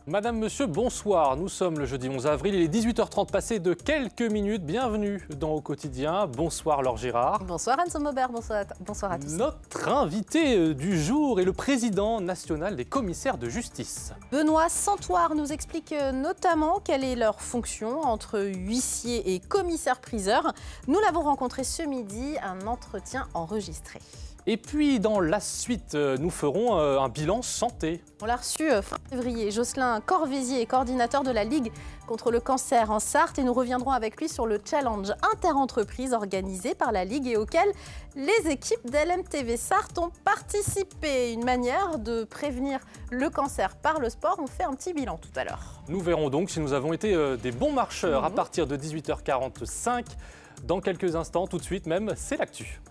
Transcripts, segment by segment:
Madame, monsieur, bonsoir. Nous sommes le jeudi 11 avril, il est 18h30 passé de quelques minutes. Bienvenue dans Au Quotidien. Bonsoir Laure Girard. Bonsoir Anne Maubert, bonsoir à tous. Notre invité du jour est le président national des commissaires de justice. Benoît Santoire nous explique notamment quelle est leur fonction entre huissier et commissaire-priseur. Nous l'avons rencontré ce midi, un entretien enregistré. Et puis, dans la suite, nous ferons un bilan santé. On l'a reçu fin février. Jocelyn Corvézier est coordinateur de la Ligue contre le cancer en Sarthe et nous reviendrons avec lui sur le challenge interentreprise organisé par la Ligue et auquel les équipes d'LMTV Sarthe ont participé. Une manière de prévenir le cancer par le sport. On fait un petit bilan tout à l'heure. Nous verrons donc si nous avons été des bons marcheurs à partir de 18h45. Dans quelques instants, tout de suite même, c'est l'actu.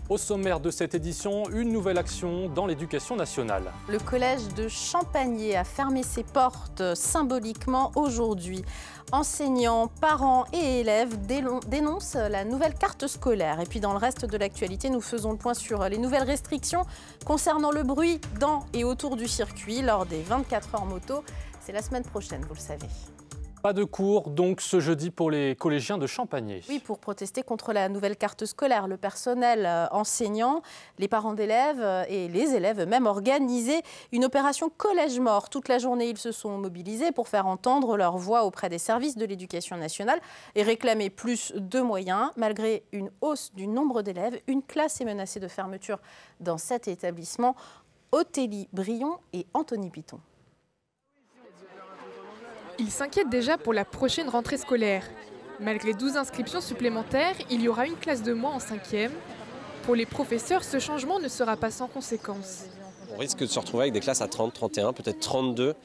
Au sommaire de cette édition, une nouvelle action dans l'éducation nationale. Le collège de Champagné a fermé ses portes symboliquement aujourd'hui. Enseignants, parents et élèves dénoncent la nouvelle carte scolaire. Et puis dans le reste de l'actualité, nous faisons le point sur les nouvelles restrictions concernant le bruit dans et autour du circuit lors des 24 heures moto. C'est la semaine prochaine, vous le savez. Pas de cours donc ce jeudi pour les collégiens de Champagné. Oui, pour protester contre la nouvelle carte scolaire. Le personnel enseignant, les parents d'élèves et les élèves eux-mêmes organisaient une opération collège mort. Toute la journée, ils se sont mobilisés pour faire entendre leur voix auprès des services de l'éducation nationale et réclamer plus de moyens. Malgré une hausse du nombre d'élèves, une classe est menacée de fermeture dans cet établissement. Othélie Brion et Anthony Piton. Ils s'inquiètent déjà pour la prochaine rentrée scolaire. Malgré 12 inscriptions supplémentaires, il y aura une classe de moins en 5e. Pour les professeurs, ce changement ne sera pas sans conséquences. On risque de se retrouver avec des classes à 30, 31, peut-être 32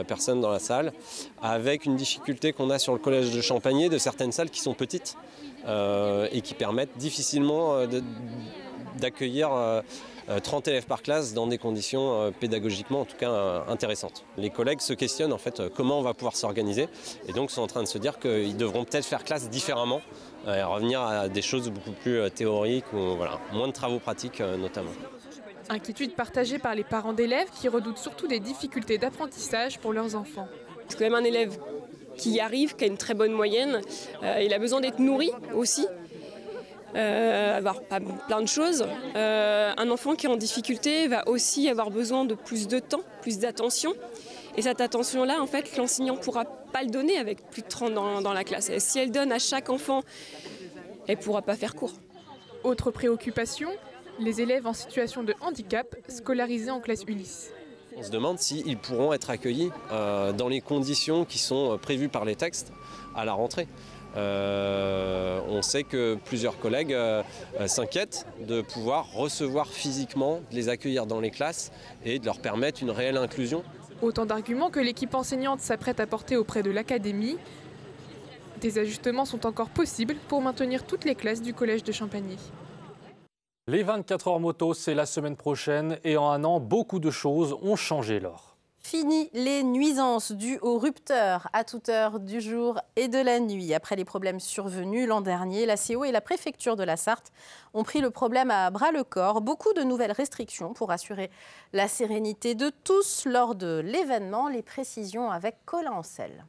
personnes dans la salle, avec une difficulté qu'on a sur le collège de Champagné, de certaines salles qui sont petites et qui permettent difficilement d'accueillir 30 élèves par classe dans des conditions pédagogiquement en tout cas intéressantes. Les collègues se questionnent en fait comment on va pouvoir s'organiser et donc sont en train de se dire qu'ils devront peut-être faire classe différemment et revenir à des choses beaucoup plus théoriques ou voilà, moins de travaux pratiques notamment. Inquiétude partagée par les parents d'élèves qui redoutent surtout des difficultés d'apprentissage pour leurs enfants. Parce que même un élève qui arrive, qui a une très bonne moyenne, il a besoin d'être nourri aussi. Avoir plein de choses. Un enfant qui est en difficulté va aussi avoir besoin de plus de temps, plus d'attention. Et cette attention-là, en fait, l'enseignant ne pourra pas le donner avec plus de 30 dans la classe. Et si elle donne à chaque enfant, elle ne pourra pas faire court. Autre préoccupation, les élèves en situation de handicap scolarisés en classe Ulysse. On se demande s'ils pourront être accueillis dans les conditions qui sont prévues par les textes à la rentrée. On sait que plusieurs collègues s'inquiètent de pouvoir recevoir physiquement, de les accueillir dans les classes et de leur permettre une réelle inclusion. Autant d'arguments que l'équipe enseignante s'apprête à porter auprès de l'académie. Des ajustements sont encore possibles pour maintenir toutes les classes du collège de Champagné. Les 24 heures moto, c'est la semaine prochaine et en un an, beaucoup de choses ont changé, Laure. Fini les nuisances dues aux rupteurs à toute heure du jour et de la nuit. Après les problèmes survenus l'an dernier, la CO et la préfecture de la Sarthe ont pris le problème à bras-le-corps. Beaucoup de nouvelles restrictions pour assurer la sérénité de tous lors de l'événement. Les précisions avec Colin Ancel.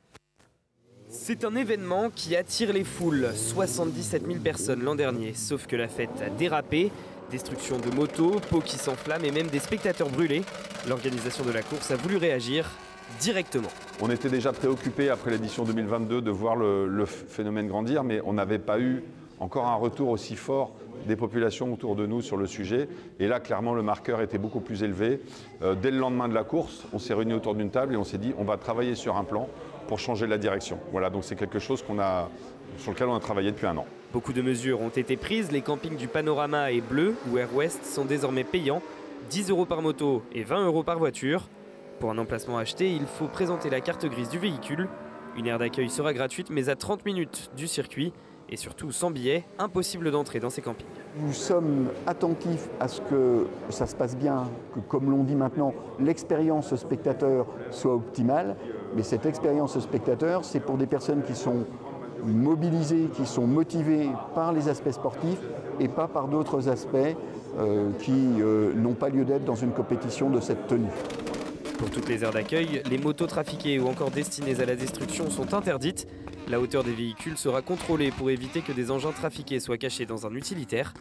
C'est un événement qui attire les foules. 77 000 personnes l'an dernier, sauf que la fête a dérapé. Destruction de motos, pots qui s'enflamment et même des spectateurs brûlés. L'organisation de la course a voulu réagir directement. On était déjà préoccupés après l'édition 2022 de voir le phénomène grandir, mais on n'avait pas eu encore un retour aussi fort des populations autour de nous sur le sujet. Et là, clairement, le marqueur était beaucoup plus élevé. Dès le lendemain de la course, on s'est réunis autour d'une table et on s'est dit on va travailler sur un plan pour changer la direction. Voilà, donc c'est quelque chose sur lequel on a travaillé depuis un an. Beaucoup de mesures ont été prises. Les campings du Panorama et Bleu ou Air West sont désormais payants. 10 € par moto et 20 € par voiture. Pour un emplacement acheté, il faut présenter la carte grise du véhicule. Une aire d'accueil sera gratuite mais à 30 minutes du circuit. Et surtout sans billet, impossible d'entrer dans ces campings. Nous sommes attentifs à ce que ça se passe bien, que comme l'on dit maintenant, l'expérience spectateur soit optimale. Mais cette expérience spectateur, c'est pour des personnes qui sont mobilisées, qui sont motivées par les aspects sportifs et pas par d'autres aspects qui n'ont pas lieu d'être dans une compétition de cette tenue. Pour toutes les aires d'accueil, les motos trafiquées ou encore destinées à la destruction sont interdites. La hauteur des véhicules sera contrôlée pour éviter que des engins trafiqués soient cachés dans un utilitaire.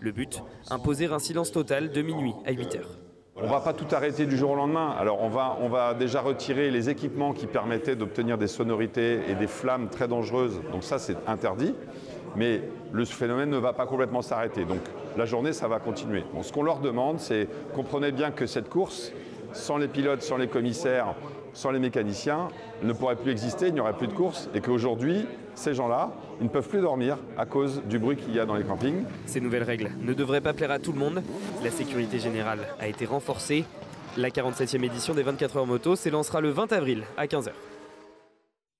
Le but, imposer un silence total de minuit à 8 heures. On ne va pas tout arrêter du jour au lendemain. Alors on va déjà retirer les équipements qui permettaient d'obtenir des sonorités et des flammes très dangereuses. Donc ça, c'est interdit. Mais le phénomène ne va pas complètement s'arrêter. Donc la journée, ça va continuer. Bon, ce qu'on leur demande, c'est comprenez bien que cette course, sans les pilotes, sans les commissaires, sans les mécaniciens, ne pourrait plus exister, il n'y aurait plus de course. Et qu'aujourd'hui, ces gens-là, ils ne peuvent plus dormir à cause du bruit qu'il y a dans les campings. Ces nouvelles règles ne devraient pas plaire à tout le monde. La sécurité générale a été renforcée. La 47e édition des 24 heures moto s'élancera le 20 avril à 15h.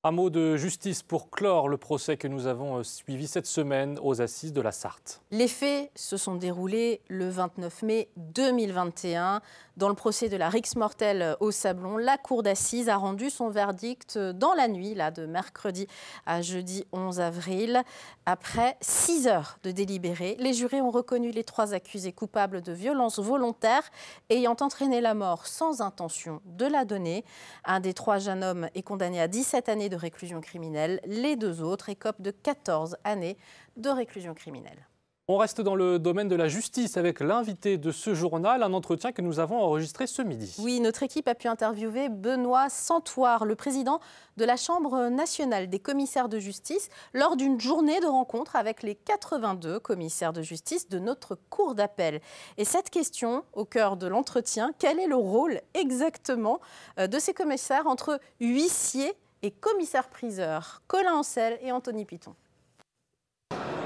Un mot de justice pour clore le procès que nous avons suivi cette semaine aux assises de la Sarthe. Les faits se sont déroulés le 29 mai 2021. Dans le procès de la rixe mortelle au Sablon, la cour d'assises a rendu son verdict dans la nuit de mercredi à jeudi 11 avril. Après 6 heures de délibéré, les jurés ont reconnu les 3 accusés coupables de violences volontaires ayant entraîné la mort sans intention de la donner. Un des 3 jeunes hommes est condamné à 17 années de réclusion criminelle. Les 2 autres écopent de 14 années de réclusion criminelle. On reste dans le domaine de la justice avec l'invité de ce journal, un entretien que nous avons enregistré ce midi. Oui, notre équipe a pu interviewer Benoît Santoire, le président de la Chambre nationale des commissaires de justice, lors d'une journée de rencontre avec les 82 commissaires de justice de notre cour d'appel. Et cette question, au cœur de l'entretien, quel est le rôle exactement de ces commissaires entre huissiers et commissaires-priseurs? Colin Ancel et Anthony Piton.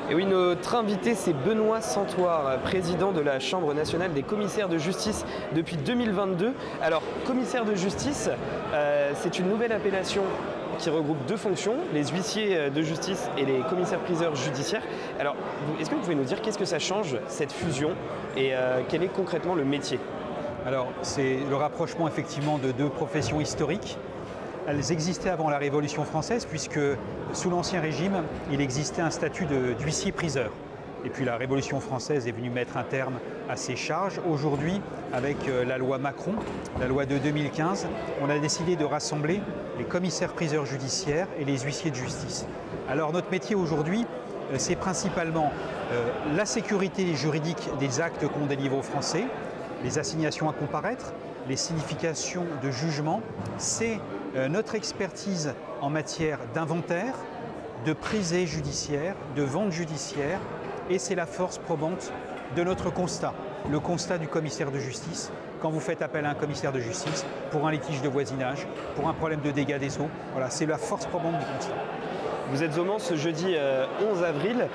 Et oui, notre invité, c'est Benoît Santoire, président de la Chambre nationale des commissaires de justice depuis 2022. Alors, commissaire de justice, c'est une nouvelle appellation qui regroupe 2 fonctions, les huissiers de justice et les commissaires-priseurs judiciaires. Alors, est-ce que vous pouvez nous dire qu'est-ce que ça change, cette fusion, et quel est concrètement le métier? Alors, c'est le rapprochement effectivement de 2 professions historiques. Elles existaient avant la Révolution française puisque sous l'Ancien Régime, il existait un statut d'huissier-priseur. Et puis la Révolution française est venue mettre un terme à ces charges. Aujourd'hui, avec la loi Macron, la loi de 2015, on a décidé de rassembler les commissaires-priseurs judiciaires et les huissiers de justice. Alors notre métier aujourd'hui, c'est principalement la sécurité juridique des actes qu'on délivre aux Français, les assignations à comparaître, les significations de jugement, c'est notre expertise en matière d'inventaire, de prisée judiciaire, de vente judiciaire, et c'est la force probante de notre constat, le constat du commissaire de justice. Quand vous faites appel à un commissaire de justice pour un litige de voisinage, pour un problème de dégâts des eaux, voilà, c'est la force probante du constat. Vous êtes au Mans ce jeudi 11 avril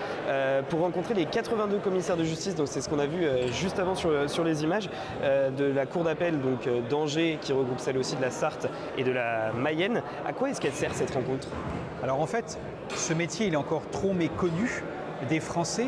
pour rencontrer les 82 commissaires de justice, donc c'est ce qu'on a vu juste avant sur les images, de la cour d'appel d'Angers qui regroupe celle aussi de la Sarthe et de la Mayenne. À quoi est-ce qu'elle sert cette rencontre? Alors en fait, ce métier il est encore trop méconnu des Français.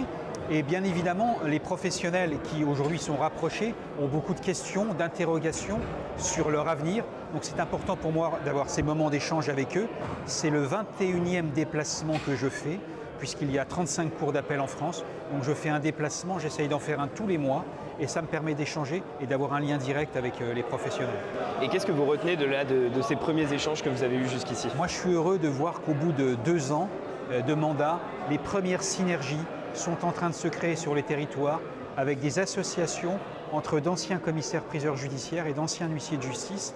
Et bien évidemment, les professionnels qui aujourd'hui sont rapprochés ont beaucoup de questions, d'interrogations sur leur avenir. Donc c'est important pour moi d'avoir ces moments d'échange avec eux. C'est le 21e déplacement que je fais, puisqu'il y a 35 cours d'appel en France. Donc je fais un déplacement, j'essaye d'en faire un tous les mois. Et ça me permet d'échanger et d'avoir un lien direct avec les professionnels. Et qu'est-ce que vous retenez de ces premiers échanges que vous avez eus jusqu'ici? Moi je suis heureux de voir qu'au bout de 2 ans de mandat, les premières synergies sont en train de se créer sur les territoires avec des associations entre d'anciens commissaires-priseurs judiciaires et d'anciens huissiers de justice.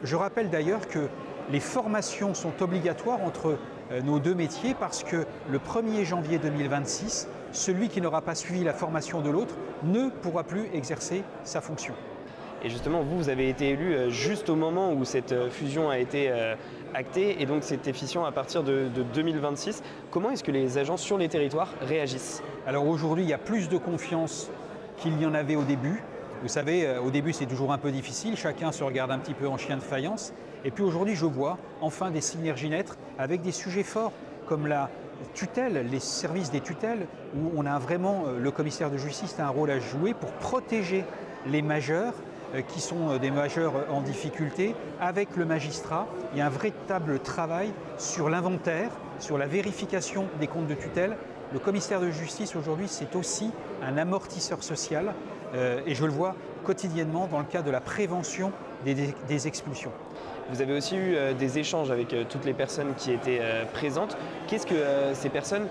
Je rappelle d'ailleurs que les formations sont obligatoires entre nos 2 métiers parce que le 1er janvier 2026, celui qui n'aura pas suivi la formation de l'autre ne pourra plus exercer sa fonction. Et justement, vous avez été élu juste au moment où cette fusion a été actée et donc cette fission à partir de 2026. Comment est-ce que les agents sur les territoires réagissent? Alors aujourd'hui, il y a plus de confiance qu'il y en avait au début. Vous savez, au début, c'est toujours un peu difficile. Chacun se regarde un petit peu en chien de faïence. Et puis aujourd'hui, je vois enfin des synergies naître avec des sujets forts comme la tutelle, les services des tutelles, où on a vraiment, le commissaire de justice a un rôle à jouer pour protéger les majeurs qui sont des majeurs en difficulté. Avec le magistrat, il y a un véritable travail sur l'inventaire, sur la vérification des comptes de tutelle, le commissaire de justice aujourd'hui, c'est aussi un amortisseur social et je le vois quotidiennement dans le cadre de la prévention des expulsions. Vous avez aussi eu des échanges avec toutes les personnes qui étaient présentes. Qu'est-ce que ces personnes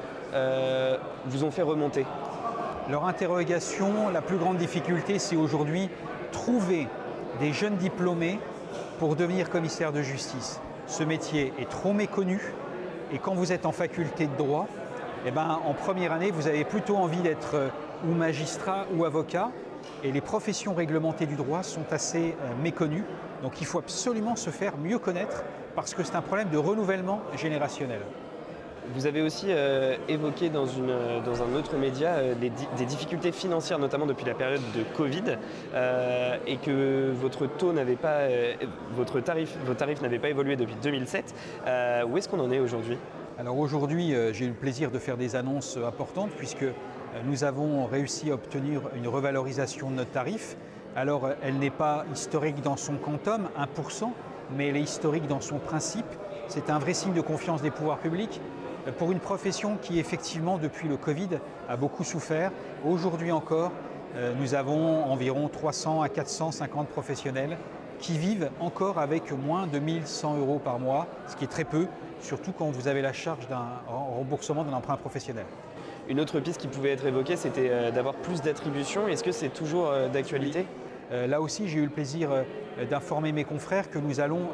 vous ont fait remonter? Leur interrogation, la plus grande difficulté, c'est aujourd'hui trouver des jeunes diplômés pour devenir commissaire de justice. Ce métier est trop méconnu et quand vous êtes en faculté de droit, eh ben, en première année, vous avez plutôt envie d'être ou magistrat ou avocat et les professions réglementées du droit sont assez méconnues. Donc il faut absolument se faire mieux connaître parce que c'est un problème de renouvellement générationnel. Vous avez aussi évoqué dans un autre média des difficultés financières, notamment depuis la période de Covid, et que votre taux n'avait pas, vos tarifs n'avaient pas évolué depuis 2007. Où est-ce qu'on en est aujourd'hui? Alors aujourd'hui, j'ai eu le plaisir de faire des annonces importantes puisque nous avons réussi à obtenir une revalorisation de notre tarif. Alors elle n'est pas historique dans son quantum, 1%, mais elle est historique dans son principe. C'est un vrai signe de confiance des pouvoirs publics. Pour une profession qui, effectivement, depuis le Covid, a beaucoup souffert. Aujourd'hui encore, nous avons environ 300 à 450 professionnels qui vivent encore avec moins de 1 100 € par mois, ce qui est très peu, surtout quand vous avez la charge d'un remboursement d'un emprunt professionnel. Une autre piste qui pouvait être évoquée, c'était d'avoir plus d'attributions. Est-ce que c'est toujours d'actualité? Là aussi, j'ai eu le plaisir d'informer mes confrères que nous allons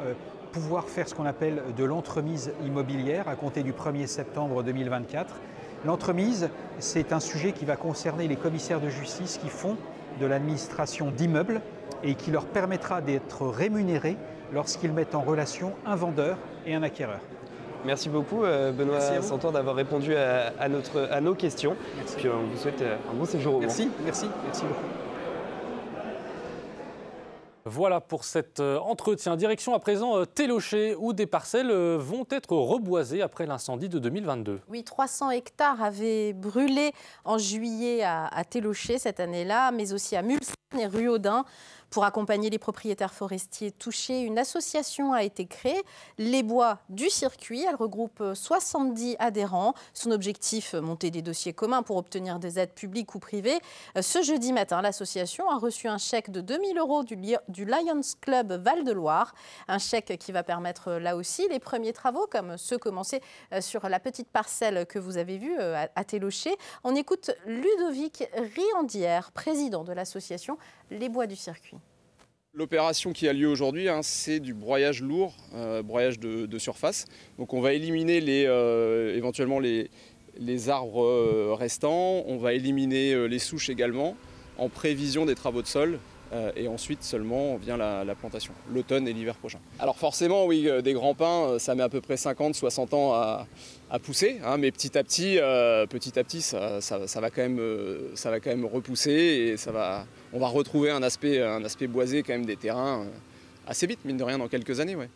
pouvoir faire ce qu'on appelle de l'entremise immobilière à compter du 1er septembre 2024. L'entremise, c'est un sujet qui va concerner les commissaires de justice qui font de l'administration d'immeubles et qui leur permettra d'être rémunérés lorsqu'ils mettent en relation un vendeur et un acquéreur. Merci beaucoup Benoît Santor d'avoir répondu à nos questions. Merci. Puis on vous souhaite un bon séjour au Mans. Merci beaucoup. Voilà pour cet entretien. Direction à présent Télocher, où des parcelles vont être reboisées après l'incendie de 2022. Oui, 300 hectares avaient brûlé en juillet à Télocher cette année-là, mais aussi à Mulsanne et Ruaudin. Pour accompagner les propriétaires forestiers touchés, une association a été créée, Les Bois du Circuit. Elle regroupe 70 adhérents. Son objectif, monter des dossiers communs pour obtenir des aides publiques ou privées. Ce jeudi matin, l'association a reçu un chèque de 2 000 € du Lions Club Val-de-Loire. Un chèque qui va permettre là aussi les premiers travaux, comme ceux commencés sur la petite parcelle que vous avez vue à Télocher. On écoute Ludovic Riandière, président de l'association Les Bois du Circuit. L'opération qui a lieu aujourd'hui, c'est du broyage lourd, broyage de surface. Donc on va éliminer éventuellement les arbres restants, on va éliminer les souches également, en prévision des travaux de sol. Et ensuite seulement vient la plantation, l'automne et l'hiver prochain. Alors forcément, oui, des grands pins, ça met à peu près 50-60 ans à pousser, mais petit à petit, ça va quand même repousser et on va retrouver un aspect boisé quand même des terrains assez vite, mine de rien, dans quelques années. Ouais.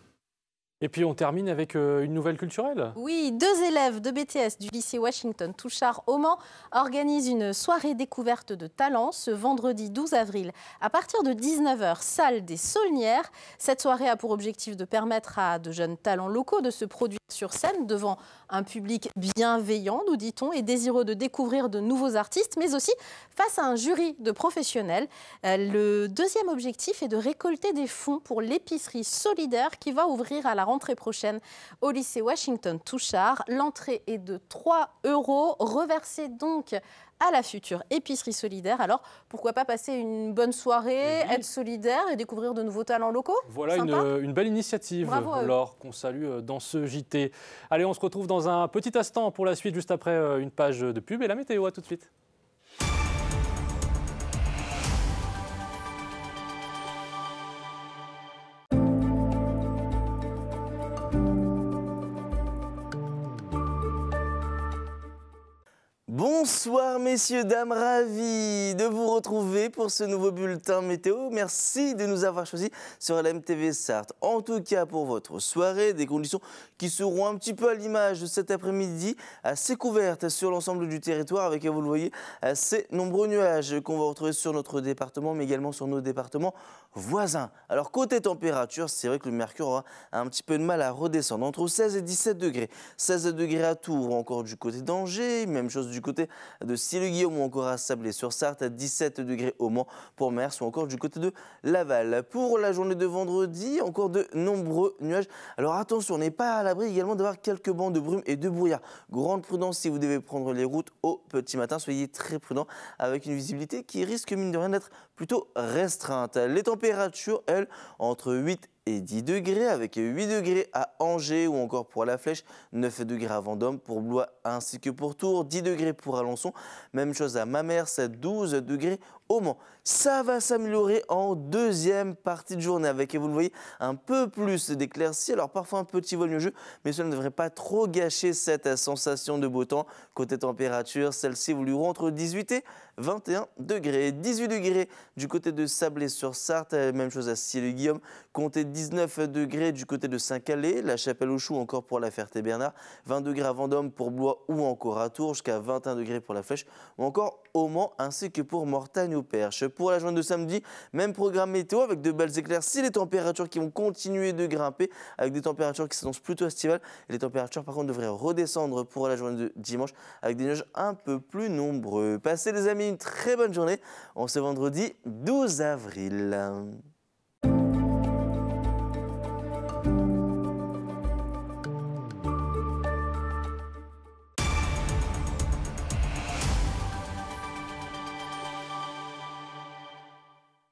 Et puis on termine avec une nouvelle culturelle. Oui, 2 élèves de BTS du lycée Washington Touchard au Mans organisent une soirée découverte de talents ce vendredi 12 avril à partir de 19 h, salle des Saulnières. Cette soirée a pour objectif de permettre à de jeunes talents locaux de se produire sur scène devant un public bienveillant, nous dit-on, et désireux de découvrir de nouveaux artistes, mais aussi face à un jury de professionnels. Le deuxième objectif est de récolter des fonds pour l'épicerie solidaire qui va ouvrir à la rentrée prochaine au lycée Washington Touchard. L'entrée est de 3 €, reversée donc à la future épicerie solidaire. Alors, pourquoi pas passer une bonne soirée, être solidaire et découvrir de nouveaux talents locaux? Voilà une belle initiative, Laure, qu'on salue dans ce JT. Allez, on se retrouve dans un petit instant pour la suite, juste après une page de pub et la météo. À tout de suite. Bonjour Bonsoir messieurs, dames, ravi de vous retrouver pour ce nouveau bulletin météo. Merci de nous avoir choisis sur LMTV Sarthe. En tout cas pour votre soirée, des conditions qui seront un petit peu à l'image de cet après-midi, assez couvertes sur l'ensemble du territoire avec, vous le voyez, ces nombreux nuages qu'on va retrouver sur notre département mais également sur nos départements voisins. Alors côté température, c'est vrai que le mercure aura un petit peu de mal à redescendre entre 16 et 17 degrés. 16 degrés à Tours, encore du côté d'Angers, même chose du côté de Sille-Guillaume ou encore à Sablé-sur-Sarthe, à 17 degrés au Mans pour Mers ou encore du côté de Laval. Pour la journée de vendredi, encore de nombreux nuages. Alors attention, on n'est pas à l'abri également d'avoir quelques bancs de brume et de brouillard. Grande prudence si vous devez prendre les routes au petit matin, soyez très prudents avec une visibilité qui risque mine de rien d'être plutôt restreinte. Les températures, elles, entre 8 et 10 degrés, avec 8 degrés à Angers ou encore pour La Flèche, 9 degrés à Vendôme, pour Blois ainsi que pour Tours, 10 degrés pour Alençon, même chose à Mamers, 12 degrés au Mans. Ça va s'améliorer en deuxième partie de journée avec, vous le voyez, un peu plus d'éclaircies. Alors parfois un petit vol nuageux, mais cela ne devrait pas trop gâcher cette sensation de beau temps. Côté température, celle-ci évoluera entre 18 et 21 degrés. 18 degrés du côté de Sablé-sur-Sarthe, même chose à Sille-Guillaume. Comptez 19 degrés du côté de Saint-Calais, La Chapelle-aux-Choux encore pour La Ferté-Bernard. 20 degrés à Vendôme pour Blois ou encore à Tours, jusqu'à 21 degrés pour La Flèche ou encore au Mans ainsi que pour Mortagne-au-Perche. Pour la journée de samedi, même programme météo avec de belles éclaircies, les températures qui vont continuer de grimper avec des températures qui s'annoncent plutôt estivales. Et les températures par contre devraient redescendre pour la journée de dimanche avec des nuages un peu plus nombreux. Passez les amis une très bonne journée. On se vendredi 12 avril.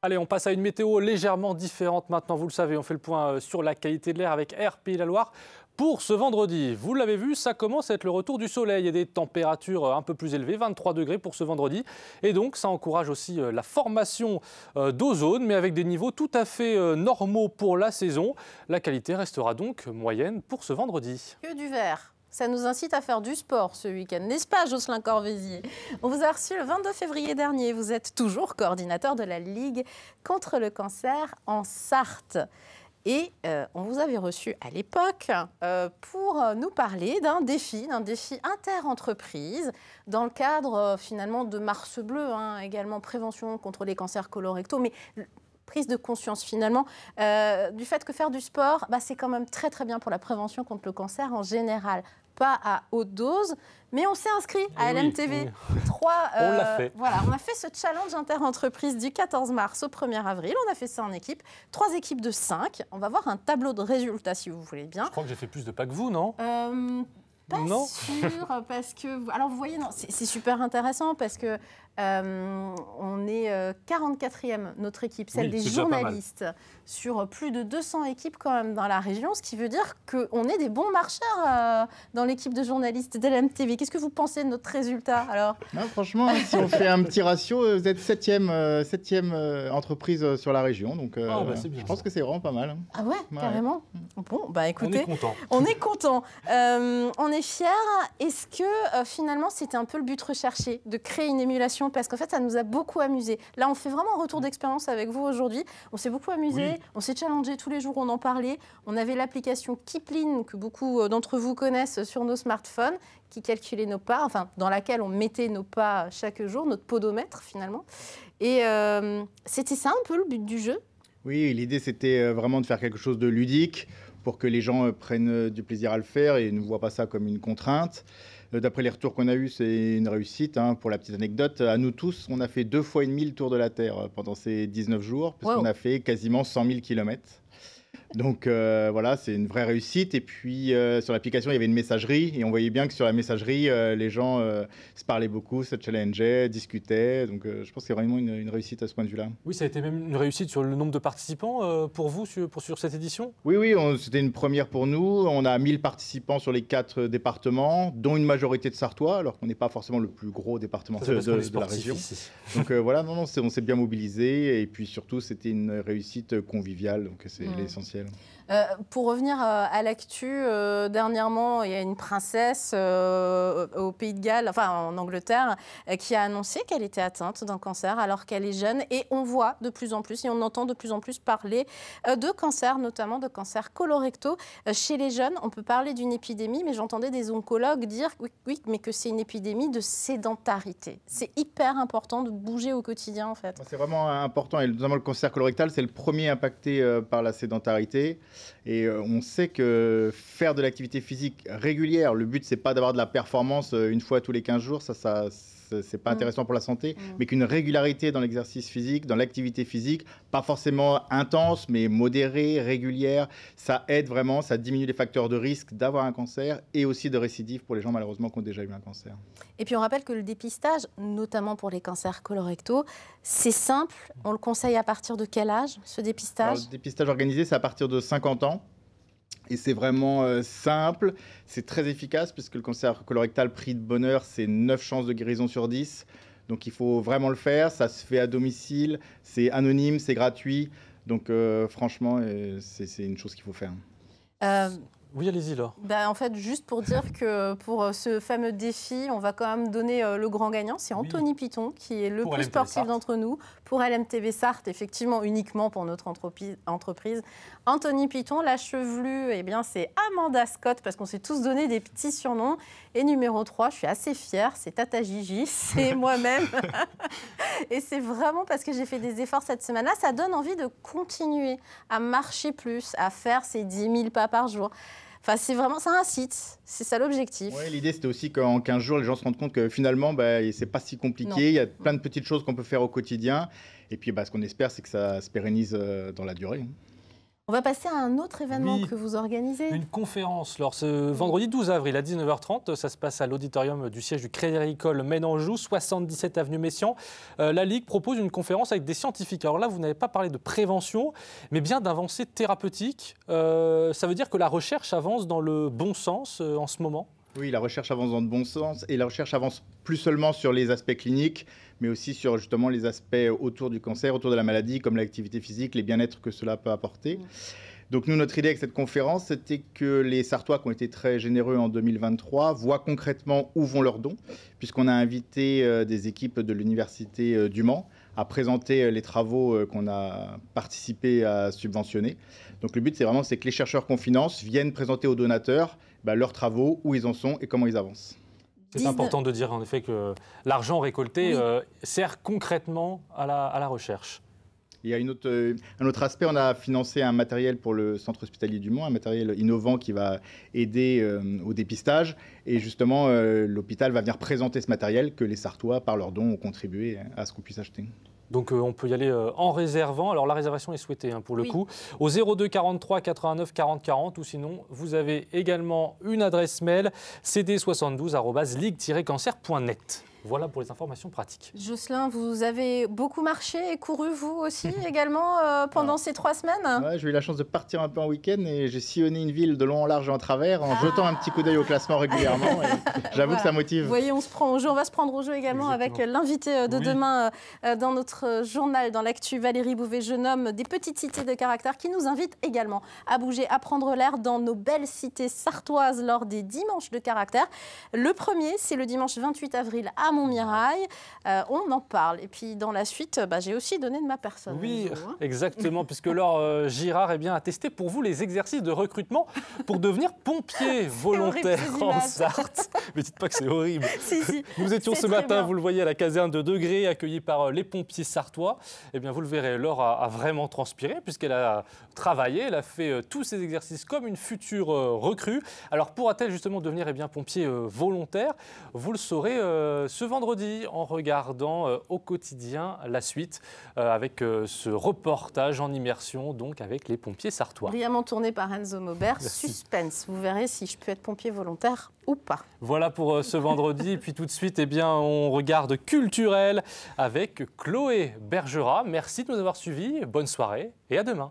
Allez, on passe à une météo légèrement différente maintenant. Vous le savez, on fait le point sur la qualité de l'air avec Air Pays de la Loire. Pour ce vendredi, vous l'avez vu, ça commence à être le retour du soleil et des températures un peu plus élevées, 23 degrés pour ce vendredi. Et donc, ça encourage aussi la formation d'ozone, mais avec des niveaux tout à fait normaux pour la saison. La qualité restera donc moyenne pour ce vendredi. Que du vert. Ça nous incite à faire du sport ce week-end, n'est-ce pas, Jocelyn Corvézier? On vous a reçu le 22 février dernier. Vous êtes toujours coordinateur de la Ligue contre le cancer en Sarthe. Et on vous avait reçu à l'époque pour nous parler d'un défi inter-entreprise dans le cadre finalement de Mars Bleu, également prévention contre les cancers colorectaux. Mais prise de conscience finalement du fait que faire du sport, c'est quand même très très bien pour la prévention contre le cancer en général. Pas à haute dose, mais on s'est inscrit à LMTV 3. On l'a fait. Voilà, on a fait ce challenge inter-entreprise du 14 mars au 1er avril. On a fait ça en équipe, 3 équipes de 5. On va voir un tableau de résultats si vous voulez bien. Je crois que j'ai fait plus de pas que vous, non? Pas sûr, parce que... Alors vous voyez, c'est super intéressant parce que on est 44e, notre équipe, celle des journalistes, sur plus de 200 équipes quand même dans la région, ce qui veut dire qu'on est des bons marcheurs dans l'équipe de journalistes d'LMTV. Qu'est-ce que vous pensez de notre résultat alors? Non, franchement, si on fait un petit ratio, vous êtes 7e entreprise sur la région, donc je pense que c'est vraiment pas mal. Ah ouais, carrément. Bon, écoutez, on est content. On est content. On est fiers. Est-ce que finalement c'était un peu le but recherché, de créer une émulation? Parce qu'en fait, ça nous a beaucoup amusé. Là, on fait vraiment un retour d'expérience avec vous aujourd'hui. On s'est beaucoup amusé, on s'est challengé tous les jours, on en parlait. On avait l'application Kipling, que beaucoup d'entre vous connaissent sur nos smartphones, qui calculait nos pas, dans laquelle on mettait nos pas chaque jour, notre podomètre finalement. Et c'était ça un peu le but du jeu? Oui, l'idée c'était vraiment de faire quelque chose de ludique pour que les gens prennent du plaisir à le faire et ne voient pas ça comme une contrainte. D'après les retours qu'on a eus, c'est une réussite. Pour la petite anecdote, à nous tous, on a fait 2 fois et demi le tour de la Terre pendant ces 19 jours, puisqu'on a fait quasiment 100 000 kilomètres. Donc voilà, c'est une vraie réussite. Et puis sur l'application, il y avait une messagerie. Et on voyait bien que sur la messagerie, les gens se parlaient beaucoup, se challengeaient, discutaient. Donc je pense que c'est vraiment une réussite à ce point de vue-là. Oui, ça a été même une réussite sur le nombre de participants pour vous sur cette édition? Oui, c'était une première pour nous. On a 1000 participants sur les 4 départements, dont une majorité de Sartois, alors qu'on n'est pas forcément le plus gros département de la région. Donc voilà, on s'est bien mobilisé. Et puis surtout, c'était une réussite conviviale. Donc c'est l'essentiel. Pour revenir à l'actu, dernièrement, il y a une princesse au Pays de Galles, enfin en Angleterre, qui a annoncé qu'elle était atteinte d'un cancer alors qu'elle est jeune. Et on voit de plus en plus et on entend de plus en plus parler de cancer, notamment de cancer colorectaux chez les jeunes. On peut parler d'une épidémie, mais j'entendais des oncologues dire oui, mais que c'est une épidémie de sédentarité. C'est hyper important de bouger au quotidien, en fait. C'est vraiment important, et notamment le cancer colorectal, c'est le premier impacté par la sédentarité. Et on sait que faire de l'activité physique régulière, le but, c'est pas d'avoir de la performance une fois tous les 15 jours, ça c'est pas intéressant pour la santé, mais qu'une régularité dans l'exercice physique, dans l'activité physique, pas forcément intense, mais modérée, régulière, ça aide vraiment, ça diminue les facteurs de risque d'avoir un cancer et aussi de récidive pour les gens malheureusement qui ont déjà eu un cancer. Et puis on rappelle que le dépistage, notamment pour les cancers colorectaux, c'est simple. On le conseille à partir de quel âge, ce dépistage? Alors, le dépistage organisé, c'est à partir de 50 ans. Et c'est vraiment simple, c'est très efficace puisque le cancer colorectal pris de bonne heure, c'est 9 chances de guérison sur 10. Donc il faut vraiment le faire, ça se fait à domicile, c'est anonyme, c'est gratuit. Donc franchement, c'est une chose qu'il faut faire. Oui, allez-y, Laure. En fait, juste pour dire que pour ce fameux défi, on va quand même donner le grand gagnant. C'est Anthony Piton, qui est le plus sportif d'entre nous. Pour LMTV Sarthe, effectivement, uniquement pour notre entreprise. Anthony Piton, la chevelue, eh bien, c'est Amanda Scott, parce qu'on s'est tous donné des petits surnoms. Et numéro 3, je suis assez fière, c'est Tata Gigi, c'est moi-même. Et c'est vraiment parce que j'ai fait des efforts cette semaine-là. Ça donne envie de continuer à marcher plus, à faire ces 10 000 pas par jour. Enfin, c'est vraiment, ça incite, c'est ça l'objectif. Ouais, l'idée, c'était aussi qu'en 15 jours, les gens se rendent compte que finalement, c'est pas si compliqué. Non. Il y a plein de petites choses qu'on peut faire au quotidien. Et puis, ce qu'on espère, c'est que ça se pérennise dans la durée. On va passer à un autre événement que vous organisez. Une conférence. Alors, ce vendredi 12 avril à 19h30, ça se passe à l'auditorium du siège du Crédit Agricole Maine-Anjou, 77 avenue Messiaen. La Ligue propose une conférence avec des scientifiques. Alors là, vous n'avez pas parlé de prévention, mais bien d'avancées thérapeutiques. Ça veut dire que la recherche avance dans le bon sens en ce moment ? Oui, la recherche avance dans le bon sens et la recherche avance plus seulement sur les aspects cliniques, mais aussi sur justement les aspects autour du cancer, autour de la maladie, comme l'activité physique, les bien-être que cela peut apporter. Donc nous, notre idée avec cette conférence, c'était que les Sartois qui ont été très généreux en 2023 voient concrètement où vont leurs dons, puisqu'on a invité des équipes de l'Université du Mans à présenter les travaux qu'on a participé à subventionner. Donc le but, c'est vraiment que les chercheurs qu'on finance viennent présenter aux donateurs leurs travaux, où ils en sont et comment ils avancent. C'est important de dire en effet que l'argent récolté sert concrètement à la recherche. Il y a un autre aspect, on a financé un matériel pour le centre hospitalier du Mans, un matériel innovant qui va aider au dépistage. Et justement, l'hôpital va venir présenter ce matériel que les Sartois, par leurs dons, ont contribué à ce qu'on puisse acheter. Donc on peut y aller en réservant. Alors la réservation est souhaitée pour le coup. Au 02 43 89 40 40 ou sinon vous avez également une adresse mail cd72@ligue-cancer.net. Voilà pour les informations pratiques. Jocelyn, vous avez beaucoup marché et couru, vous aussi, également, pendant ces 3 semaines? Ouais, j'ai eu la chance de partir un peu en week-end et j'ai sillonné une ville de long en large et en travers en jetant un petit coup d'œil au classement régulièrement. J'avoue que ça motive. Vous voyez, on se prend au jeu. On va se prendre au jeu également avec l'invité de demain dans notre journal, dans l'actu, Valérie Bouvet, jeune homme des petites cités de caractère, qui nous invite également à bouger, à prendre l'air dans nos belles cités sartoises lors des dimanches de caractère. Le premier, c'est le dimanche 28 avril à Montmirail. On en parle. Et puis dans la suite, j'ai aussi donné de ma personne. Oui, exactement, puisque Laure Girard a testé pour vous les exercices de recrutement pour devenir pompier volontaire en Sarthe. Mais dites pas que c'est horrible. Si. Nous étions ce matin, vous le voyez, à la caserne de Degré, accueillis par les pompiers sartois. Eh bien, vous le verrez, Laure a vraiment transpiré, puisqu'elle a travaillé, elle a fait tous ces exercices comme une future recrue. Alors, pourra-t-elle justement devenir pompier volontaire? Vous le saurez ce vendredi en regardant au quotidien la suite avec ce reportage en immersion donc avec les pompiers sartois. Brillamment tourné par Enzo Maubert. Merci. Suspense. Vous verrez si je peux être pompier volontaire ou pas. Voilà pour ce vendredi. Et puis tout de suite, on regarde Culturel avec Chloé Bergerat. Merci de nous avoir suivis. Bonne soirée et à demain.